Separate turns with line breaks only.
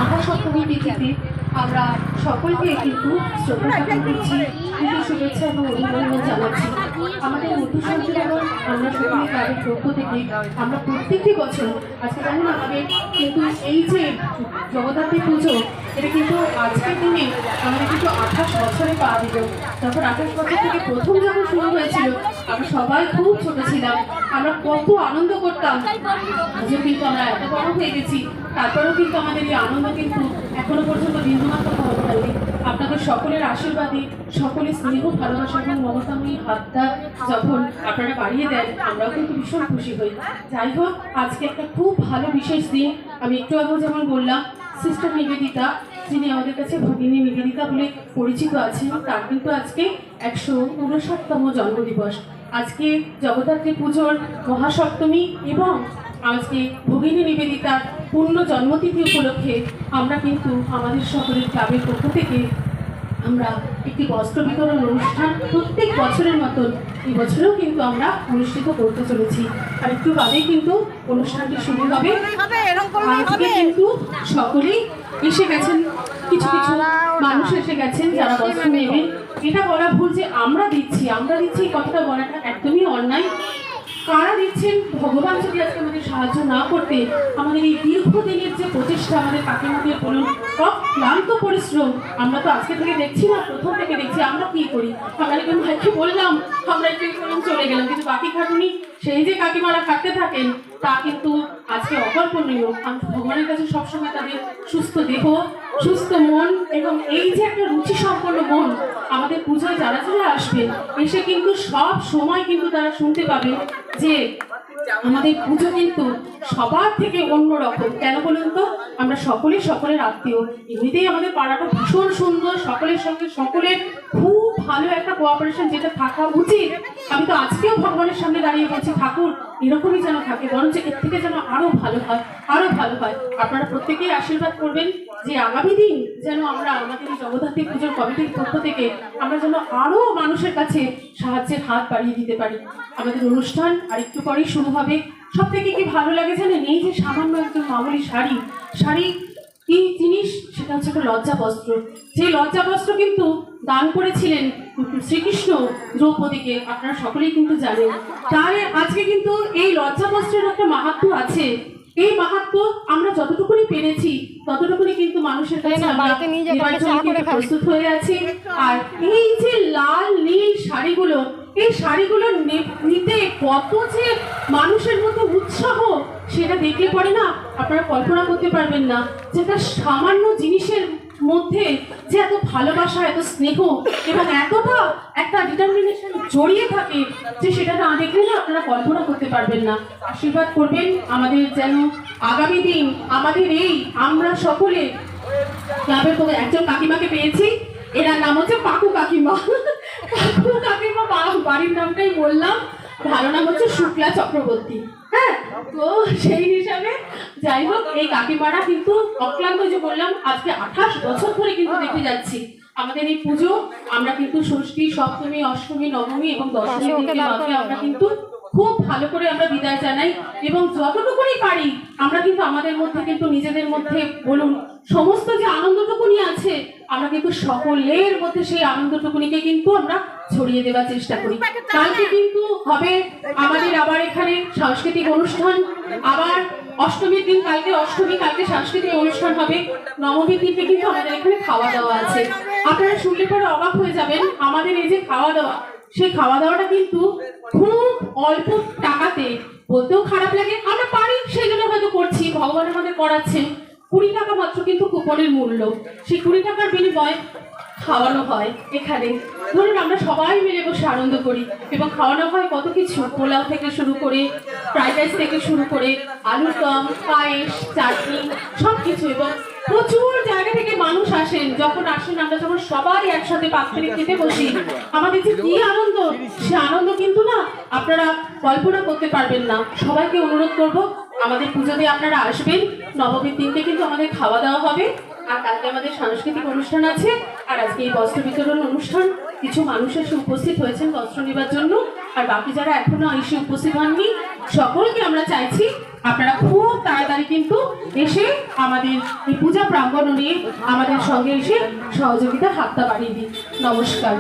মহাসপ্তমী তিথিতে আমরা সকলকে কিন্তু শ্রদ্ধা করছি, কিন্তু শুভেচ্ছা এবং অভিনন্দন জানাচ্ছি। আমাদের মধুসঞ্চল এবং আমরা সকলে তাদের পক্ষ থেকে আমরা প্রত্যেকটি বছর আজকে যেমন আমাদের কিন্তু এই যে জগদ্ধাত্রী পুজো, এটা কিন্তু আজকের দিনে আমাদের কিন্তু 28 বছরে পা দিল। যখন 28 বছর থেকে প্রথম যখন শুরু হয়েছিল, আমরা সবাই খুব ছোট ছিলাম, আমরা কত আনন্দ করতাম। আজও কিন্তু আমরা এত বড় হয়ে গেছি, তারপরেও কিন্তু আমাদের এই আনন্দ কিন্তু এখনো পর্যন্ত বিন্দুমাত্র কমে যায়নি। আপনাদের সকলের আশীর্বাদে, সকলের স্নেহ ভালোবাসা এবং মমতাময়ী হাতটা যখন আপনারা বাড়িয়ে দেন, আমরাও কিন্তু ভীষণ খুশি হই। যাই হোক, আজকে একটা খুব ভালো বিশেষ দিন। আমি একটু আগেও যেমন বললাম, সিস্টার নিবেদিতা, যিনি আমাদের কাছে ভগিনী নিবেদিতা বলে পরিচিত আছেন, তার কিন্তু আজকে 159তম জন্মদিবস। আজকে জগদ্ধাত্রী পুজোর মহাসপ্তমী এবং আজকে ভগিনী নিবেদিতার পূর্ণ জন্মতিথি উপলক্ষে আমরা কিন্তু আমাদের সকলের ক্লাবের পক্ষ থেকে আমরা একটি বস্ত্র বিতরণ অনুষ্ঠান প্রত্যেক বছরের মতন এই বছরেও কিন্তু আমরা অনুষ্ঠিত করতে চলেছি। আর একটু বাদেই কিন্তু অনুষ্ঠানটি শুরু হবে। আজকে কিন্তু সকলেই এসে গেছেন, কিছু কিছু মানুষ এসে গেছেন যারা বস্ত্র নেবেন। এটা বলা ভুল যে আমরা দিচ্ছি এই কথাটা বলাটা একদমই অন্যায়। কারা দিচ্ছেন? ভগবান যদি আজকে আমাদের সাহায্য না করতে, আমাদের এই দীর্ঘদিনের যে প্রচেষ্টা, আমাদের কাকিমাদের বলুন ক্লান্ত পরিশ্রম, আমরা তো আজকে থেকে দেখছি না, প্রথম থেকে দেখছি। আমরা কি করি? আমরা একদম ভাইকে বললাম, আমরা একটু করলাম, চলে গেলাম, কিন্তু বাকি খাটুনি সেই যে কাকিমারা খাটতে থাকেন, তা কিন্তু আজকে অকল্পনীয়। আমি ভগবানের কাছে সবসময় তাদের সুস্থ দেহ, সুস্থ মন এবং এই যে একটা রুচি সম্পন্ন মন, আমাদের পূজায় যারা যারা আসবেন এসে কিন্তু সব সময় কিন্তু তারা শুনতে পাবে যে আমাদের পুজো কিন্তু সবার থেকে অন্যরকম। কেন বলুন তো? আমরা সকলেই সকলের আত্মীয়। এমনিতেই আমাদের পাড়াটা ভীষণ সুন্দর, সকলের সঙ্গে সকলের খুব ভালো একটা কোঅপারেশন যেটা থাকা উচিত। আমি তো আজকেও ভগবানের সামনে দাঁড়িয়ে বলছি, ঠাকুর এরকমই যেন থাকে, বরঞ্চ এর থেকে যেন আরো ভালো হয়, আরো ভালো হয়। আপনারা প্রত্যেকেই আশীর্বাদ করবেন যে আগামী দিন যেন আমরা আমাদের এই জগদ্ধাত্রী পুজোর কমিটির পক্ষ থেকে আমরা যেন আরো মানুষের কাছে সাহায্যের হাত বাড়িয়ে দিতে পারি। আমাদের অনুষ্ঠান আর একটু পরেই শুরু হবে। সব থেকে কি ভালো লাগে জানেন? এই যে সামান্য একজন মামুলি শাড়ি কি জিনিস, সেটা হচ্ছে একটা লজ্জা বস্ত্র। যে লজ্জা বস্ত্র কিন্তু দান করেছিলেন শ্রীকৃষ্ণ দ্রৌপদীকে, আপনারা সকলেই কিন্তু জানেন। তাই আজকে কিন্তু এই লজ্জা বস্ত্রের একটা মাহাত্ম্য আছে। এই মাহাত্ম্য আমরা যতটুকুনি পেরেছি ততটুকুনি কিন্তু মানুষের কাছে প্রস্তুত হয়ে আছি। আর এই যে লাল নীল শাড়িগুলো, এই শাড়িগুলো নিতে কত যে মানুষের মধ্যে উৎসাহ, সেটা দেখলে পরে না আপনারা কল্পনা করতে পারবেন না যে একটা সামান্য জিনিসের মধ্যে যে এত ভালোবাসা, এত স্নেহ এবং এতটা একটা ডিটারমিনেশন জড়িয়ে থাকে, যে সেটা না দেখলে না আপনারা কল্পনা করতে পারবেন না। আশীর্বাদ করবেন আমাদের যেন আগামী দিন আমাদের এই আমরা সকলে ক্লাবের পক্ষে একজন কাকিমাকে পেয়েছি, এনার নাম হচ্ছে পাকু কাকিমা। পাকু কাকিমা বাড়ির নামটাই বললাম, ভালো নাম হচ্ছে শুক্লা চক্রবর্তী। হ্যাঁ, তো সেই হিসাবে যাই হোক, এই কাকিমারা কিন্তু অক্লান্ত, যে বললাম আজকে 28 বছর ধরে কিন্তু দেখে যাচ্ছি আমাদের এই পুজো। আমরা কিন্তু ষষ্ঠী, সপ্তমী, অষ্টমী, নবমী এবং দশমী থেকে আমরা কিন্তু খুব ভালো করে আমরা বিদায় জানাই এবং যতটুকুনি পারি আমরা কিন্তু আমাদের মধ্যে কিন্তু নিজেদের মধ্যে বলুন সমস্ত যে আনন্দটুকুনি আছে, আমরা কিন্তু সকলের মধ্যে সেই আনন্দটুকুনিকে কিন্তু আমরা ছড়িয়ে দেওয়ার চেষ্টা করি। কালকে কিন্তু হবে আমাদের আবার এখানে সাংস্কৃতিক অনুষ্ঠান। আবার অষ্টমীর দিন, কালকে অষ্টমী, কালকে সাংস্কৃতিক অনুষ্ঠান হবে। নবমীর দিনকে কিন্তু আমাদের এখানে খাওয়া দাওয়া আছে। আপনারা শুনলে পরে অবাক হয়ে যাবেন, আমাদের এই যে খাওয়া দাওয়া, সেই খাওয়া দাওয়াটা কিন্তু খুব অল্প টাকাতে, বলতেও খারাপ লাগে, আমরা পারি সেই জন্য হয়তো করছি, ভগবান আমাদের করাচ্ছেন। 20 টাকা মাত্র কিন্তু কুপনের মূল্য। সেই 20 টাকার বিনিময়ে খাওয়ানো হয় এখানে। ধরুন আমরা সবাই মিলে বসে আনন্দ করি এবং খাওয়ানো হয় কত কিছু, পোলাও থেকে শুরু করে, ফ্রাইড রাইস থেকে শুরু করে, আলুর দম, পায়েস, চাটনি, সব কিছু। এবং প্রচুর জায়গা থেকে মানুষ আসেন। যখন আসেন, আমরা যখন সবাই একসাথে পাত্রে খেতে বসি, আমাদের যে কি আনন্দ, সে আনন্দ কিন্তু না আপনারা কল্পনা করতে পারবেন না। সবাইকে অনুরোধ করব, আমাদের পুজোতে আপনারা আসবেন। নবমীর দিনকে কিন্তু আমাদের খাওয়া দাওয়া হবে, আর কালকে আমাদের সাংস্কৃতিক অনুষ্ঠান আছে। আর আজকে এই বস্ত্র বিতরণ অনুষ্ঠান, কিছু মানুষ এসে উপস্থিত হয়েছেন বস্ত্র নেবার জন্য। আর বাকি যারা এখনো এসে উপস্থিত হননি সকলকে আমরা চাইছি আপনারা খুব তাড়াতাড়ি কিন্তু এসে আমাদের এই পূজা প্রাঙ্গণ নিয়ে আমাদের সঙ্গে এসে সহযোগিতার হাতটা বাড়িয়ে দিন। নমস্কার।